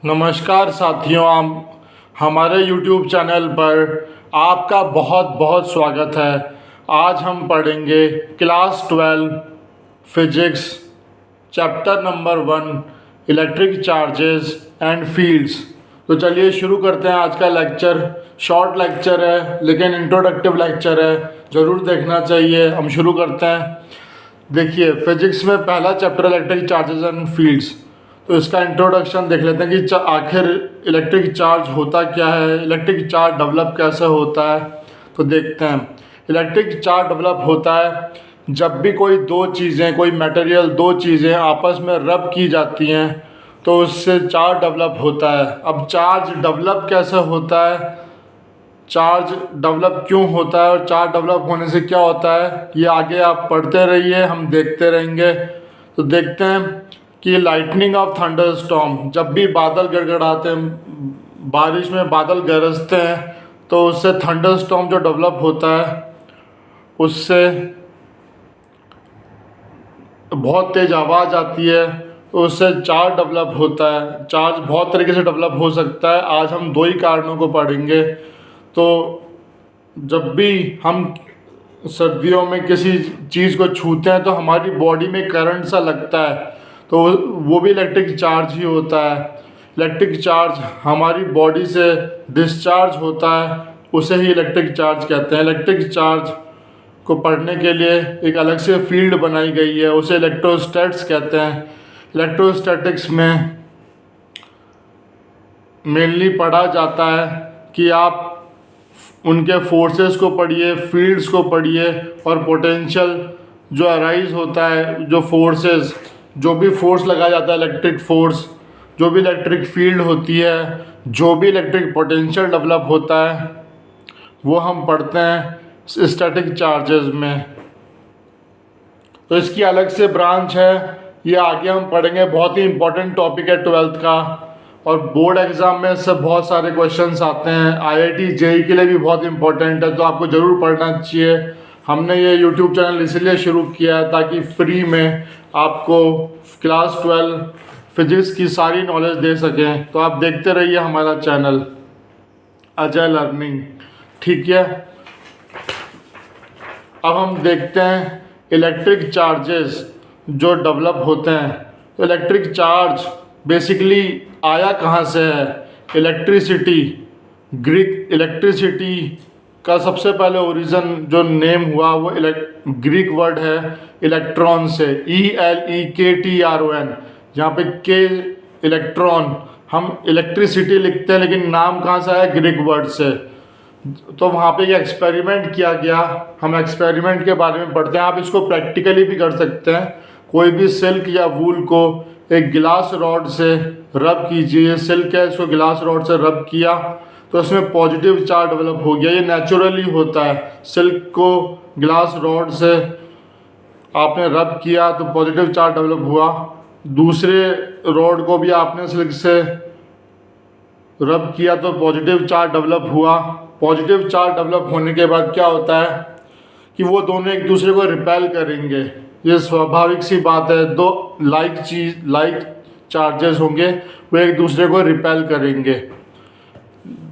नमस्कार साथियों, आप हमारे YouTube चैनल पर आपका बहुत बहुत स्वागत है। आज हम पढ़ेंगे class 12 physics chapter number 1 electric charges and fields. तो चलिए शुरू करते हैं आज का लेक्चर। शॉर्ट लेक्चर है लेकिन इंट्रोडक्टिव लेक्चर है, ज़रूर देखना चाहिए। हम शुरू करते हैं। देखिए, फिजिक्स में पहला chapter electric charges and fields. तो इसका इंट्रोडक्शन देख लेते हैं कि आखिर इलेक्ट्रिक चार्ज होता क्या है, इलेक्ट्रिक चार्ज डेवलप कैसे होता है। तो देखते हैं। इलेक्ट्रिक चार्ज डेवलप होता है जब भी कोई दो चीज़ें, कोई मटेरियल, दो चीज़ें आपस में रब की जाती हैं तो उससे चार्ज डेवलप होता है। अब चार्ज डेवलप कैसे होता है, चार्ज डेवलप क्यों होता है और चार्ज डेवलप होने से क्या होता है, ये आगे आप पढ़ते रहिए, हम देखते रहेंगे। तो देखते हैं कि लाइटनिंग ऑफ थंडर स्टॉर्म, जब भी बादल गड़गड़ाते हैं, बारिश में बादल गरजते हैं तो उससे थंडर स्टॉर्म जो डेवलप होता है उससे बहुत तेज़ आवाज़ आती है, तो उससे चार्ज डेवलप होता है। चार्ज बहुत तरीके से डेवलप हो सकता है, आज हम दो ही कारणों को पढ़ेंगे। तो जब भी हम सर्दियों में किसी चीज़ को छूते हैं तो हमारी बॉडी में करंट सा लगता है, तो वो भी इलेक्ट्रिक चार्ज ही होता है। इलेक्ट्रिक चार्ज हमारी बॉडी से डिस्चार्ज होता है, उसे ही इलेक्ट्रिक चार्ज कहते हैं। इलेक्ट्रिक चार्ज को पढ़ने के लिए एक अलग से फील्ड बनाई गई है, उसे इलेक्ट्रोस्टैट्स कहते हैं। इलेक्ट्रोस्टैटिक्स में मेनली पढ़ा जाता है कि आप उनके फोर्सेस को पढ़िए, फील्ड्स को पढ़िए और पोटेंशियल जो अराइज होता है, जो फोर्सेस, जो भी फोर्स लगाया जाता है, इलेक्ट्रिक फोर्स, जो भी इलेक्ट्रिक फील्ड होती है, जो भी इलेक्ट्रिक पोटेंशियल डेवलप होता है, वो हम पढ़ते हैं स्टैटिक चार्जेस में। तो इसकी अलग से ब्रांच है, ये आगे हम पढ़ेंगे। बहुत ही इंपॉर्टेंट टॉपिक है 12th का, और बोर्ड एग्ज़ाम में इससे बहुत सारे क्वेश्चंस आते हैं। IIT JEE के लिए भी बहुत इंपॉर्टेंट है, तो आपको ज़रूर पढ़ना चाहिए। हमने ये YouTube चैनल इसलिए शुरू किया है ताकि फ्री में आपको क्लास 12 फिजिक्स की सारी नॉलेज दे सकें। तो आप देखते रहिए हमारा चैनल अजय लर्निंग, ठीक है। अब हम देखते हैं इलेक्ट्रिक चार्जेस जो डेवलप होते हैं। तो इलेक्ट्रिक चार्ज बेसिकली आया कहाँ से है? इलेक्ट्रिसिटी, ग्रीक इलेक्ट्रिसिटी का सबसे पहले ओरिजिन जो नेम हुआ वो ग्रीक वर्ड है इलेक्ट्रॉन से, ELEKTRON, जहाँ पे के इलेक्ट्रॉन, हम इलेक्ट्रिसिटी लिखते हैं लेकिन नाम कहाँ से आया? ग्रीक वर्ड से। तो वहाँ पे एक एक्सपेरिमेंट किया गया, हम एक्सपेरिमेंट के बारे में पढ़ते हैं। आप इसको प्रैक्टिकली भी कर सकते हैं। कोई भी सिल्क या वूल को एक गिलास रॉड से रब कीजिए, सिल्क है, इसको गिलास रॉड से रब किया तो इसमें पॉजिटिव चार्ज डेवलप हो गया। ये नेचुरली होता है। सिल्क को गिलास रॉड से आपने रब किया तो पॉजिटिव चार्ज डेवलप हुआ। दूसरे रॉड को भी आपने सिल्क से रब किया तो पॉजिटिव चार्ज डेवलप हुआ। पॉजिटिव चार्ज डेवलप होने के बाद क्या होता है कि वो दोनों एक दूसरे को रिपेल करेंगे। ये स्वाभाविक सी बात है, दो लाइक चार्जेस होंगे, वो एक दूसरे को रिपेल करेंगे।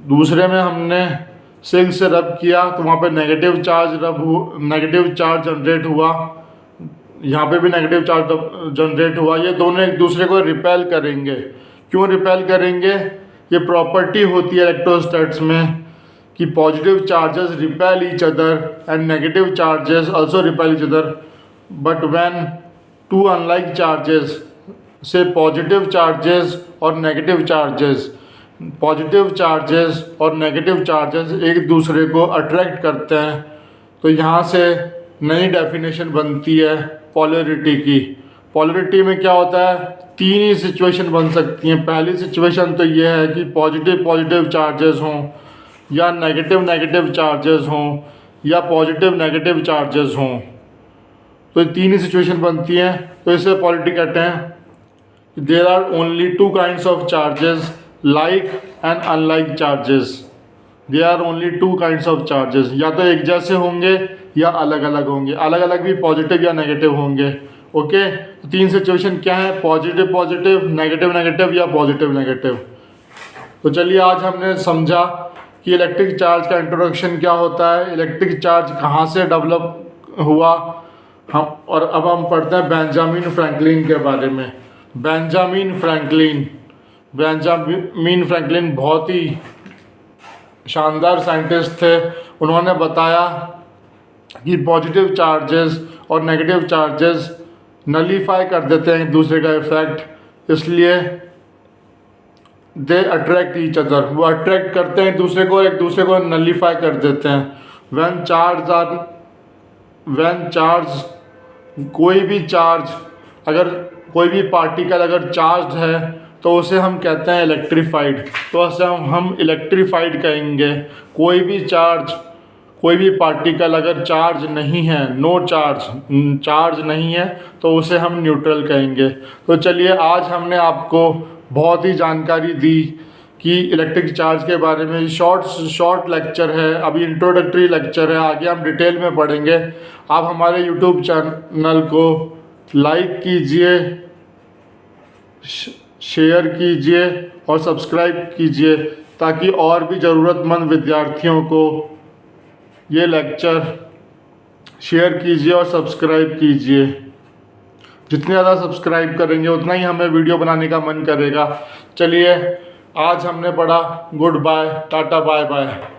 दूसरे में हमने सिल्क से रब किया तो वहाँ पे नेगेटिव चार्ज जनरेट हुआ, यहाँ पे भी नेगेटिव चार्ज जनरेट हुआ। ये दोनों एक दूसरे को रिपेल करेंगे। क्यों रिपेल करेंगे? ये प्रॉपर्टी होती है इलेक्ट्रोस्टैट्स में कि positive charges repel each other and negative charges also repel each other, but when two unlike charges से पॉजिटिव चार्जेस और नेगेटिव चार्जेस, पॉजिटिव चार्जेस और नेगेटिव चार्जेस एक दूसरे को अट्रैक्ट करते हैं, तो यहाँ से नई डेफिनेशन बनती है पोलैरिटी की। पोलैरिटी में क्या होता है? तीन ही सिचुएशन बन सकती हैं। पहली सिचुएशन तो ये है कि पॉजिटिव पॉजिटिव चार्जेस हों, या नेगेटिव नेगेटिव चार्जेस हों, या पॉजिटिव नेगेटिव चार्जेस हों। तो ये तीन ही सिचुएशन बनती हैं, तो इसे पोलैरिटी कहते हैं। There are only two kinds of charges, like and unlike charges. There are only two kinds of charges, या तो एक जैसे होंगे या अलग अलग होंगे। अलग अलग भी पॉजिटिव या नेगेटिव होंगे। ओके, तो तीन सिचुएशन क्या है? पॉजिटिव पॉजिटिव, नेगेटिव नेगेटिव या पॉजिटिव नेगेटिव। तो चलिए आज हमने समझा कि इलेक्ट्रिक चार्ज का इंट्रोडक्शन क्या होता है, इलेक्ट्रिक चार्ज कहाँ से डेवलप हुआ हम, और अब हम पढ़ते हैं बेंजामिन फ्रैंकलिन के बारे में। बेंजामिन फ्रैंकलिन बहुत ही शानदार साइंटिस्ट थे। उन्होंने बताया कि पॉजिटिव चार्जेस और नेगेटिव चार्जेस नलीफाई कर देते हैं एक दूसरे का इफेक्ट, इसलिए दे अट्रैक्ट ईच अदर, वो अट्रैक्ट करते हैं एक दूसरे को नलीफाई कर देते हैं। व्हेन चार्ज कोई भी चार्ज, अगर कोई भी पार्टिकल अगर चार्ज है तो उसे हम कहते हैं इलेक्ट्रीफाइड, तो उसे हम इलेक्ट्रीफाइड कहेंगे। कोई भी पार्टिकल अगर चार्ज नहीं है, चार्ज नहीं है, तो उसे हम न्यूट्रल कहेंगे। तो चलिए आज हमने आपको बहुत ही जानकारी दी कि इलेक्ट्रिक चार्ज के बारे में। शॉर्ट लेक्चर है, अभी इंट्रोडक्टरी लेक्चर है, आगे हम डिटेल में पढ़ेंगे। आप हमारे यूट्यूब चैनल को लाइक कीजिए, शेयर कीजिए और सब्सक्राइब कीजिए, ताकि और भी ज़रूरतमंद विद्यार्थियों को ये लेक्चर शेयर कीजिए और सब्सक्राइब कीजिए। जितने ज़्यादा सब्सक्राइब करेंगे उतना ही हमें वीडियो बनाने का मन करेगा। चलिए आज हमने पढ़ा। Good bye, tata, bye bye.